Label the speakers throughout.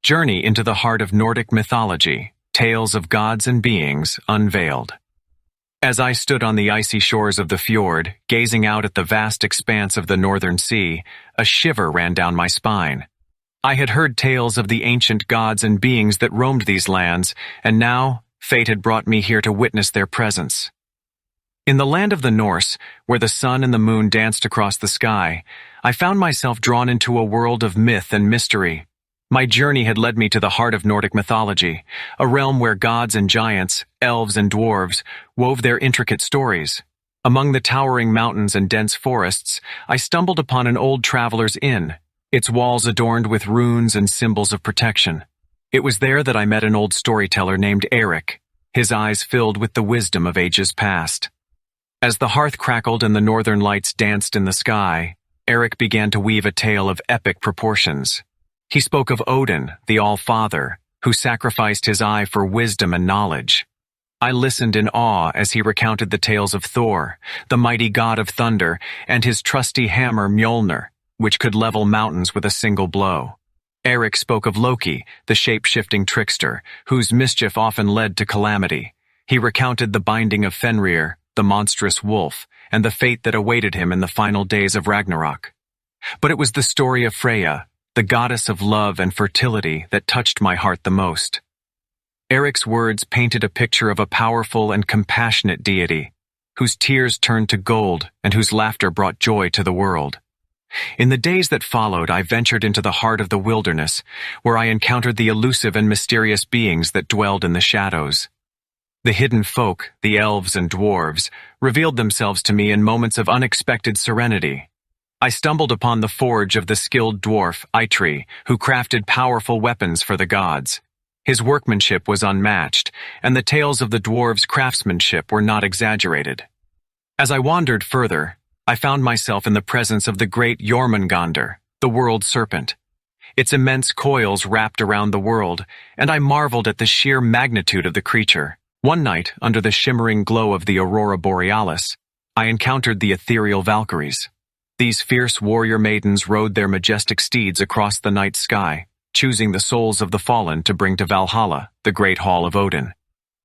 Speaker 1: Journey into the heart of Nordic mythology, tales of gods and beings unveiled. As I stood on the icy shores of the fjord, gazing out at the vast expanse of the northern sea, a shiver ran down my spine. I had heard tales of the ancient gods and beings that roamed these lands, and now fate had brought me here to witness their presence. In the land of the Norse, where the sun and the moon danced across the sky, I found myself drawn into a world of myth and mystery. My journey had led me to the heart of Nordic mythology, a realm where gods and giants, elves and dwarves, wove their intricate stories. Among the towering mountains and dense forests, I stumbled upon an old traveler's inn, its walls adorned with runes and symbols of protection. It was there that I met an old storyteller named Eric, his eyes filled with the wisdom of ages past. As the hearth crackled and the northern lights danced in the sky, Eric began to weave a tale of epic proportions. He spoke of Odin, the All-Father, who sacrificed his eye for wisdom and knowledge. I listened in awe as he recounted the tales of Thor, the mighty god of thunder, and his trusty hammer Mjolnir, which could level mountains with a single blow. Eric spoke of Loki, the shape-shifting trickster, whose mischief often led to calamity. He recounted the binding of Fenrir, the monstrous wolf, and the fate that awaited him in the final days of Ragnarok. But it was the story of Freyja, the goddess of love and fertility, that touched my heart the most. Eric's words painted a picture of a powerful and compassionate deity, whose tears turned to gold and whose laughter brought joy to the world. In the days that followed, I ventured into the heart of the wilderness, where I encountered the elusive and mysterious beings that dwelled in the shadows. The hidden folk, the elves and dwarves, revealed themselves to me in moments of unexpected serenity. I stumbled upon the forge of the skilled dwarf, Eitri, who crafted powerful weapons for the gods. His workmanship was unmatched, and the tales of the dwarves' craftsmanship were not exaggerated. As I wandered further, I found myself in the presence of the great Jormungandr, the world serpent. Its immense coils wrapped around the world, and I marveled at the sheer magnitude of the creature. One night, under the shimmering glow of the aurora borealis, I encountered the ethereal Valkyries. These fierce warrior maidens rode their majestic steeds across the night sky, choosing the souls of the fallen to bring to Valhalla, the great hall of Odin.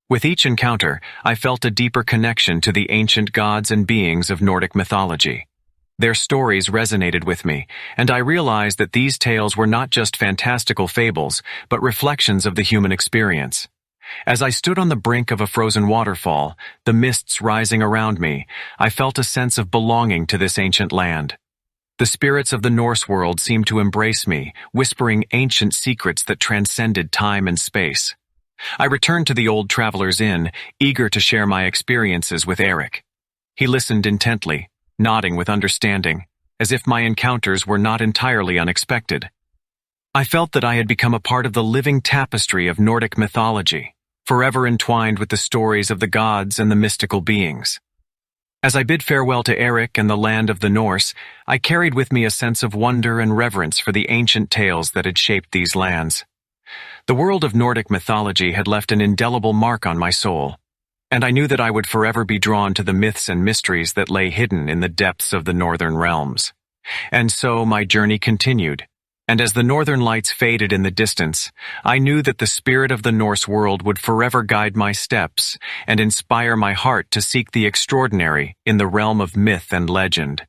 Speaker 1: With each encounter, I felt a deeper connection to the ancient gods and beings of Nordic mythology. Their stories resonated with me, and I realized that these tales were not just fantastical fables, but reflections of the human experience. As I stood on the brink of a frozen waterfall, the mists rising around me, I felt a sense of belonging to this ancient land. The spirits of the Norse world seemed to embrace me, whispering ancient secrets that transcended time and space. I returned to the old traveler's inn, eager to share my experiences with Eric. He listened intently, nodding with understanding, as if my encounters were not entirely unexpected. I felt that I had become a part of the living tapestry of Nordic mythology, forever entwined with the stories of the gods and the mystical beings. As I bid farewell to Eric and the land of the Norse, I carried with me a sense of wonder and reverence for the ancient tales that had shaped these lands. The world of Nordic mythology had left an indelible mark on my soul, and I knew that I would forever be drawn to the myths and mysteries that lay hidden in the depths of the northern realms. And so my journey continued. And as the northern lights faded in the distance, I knew that the spirit of the Norse world would forever guide my steps and inspire my heart to seek the extraordinary in the realm of myth and legend.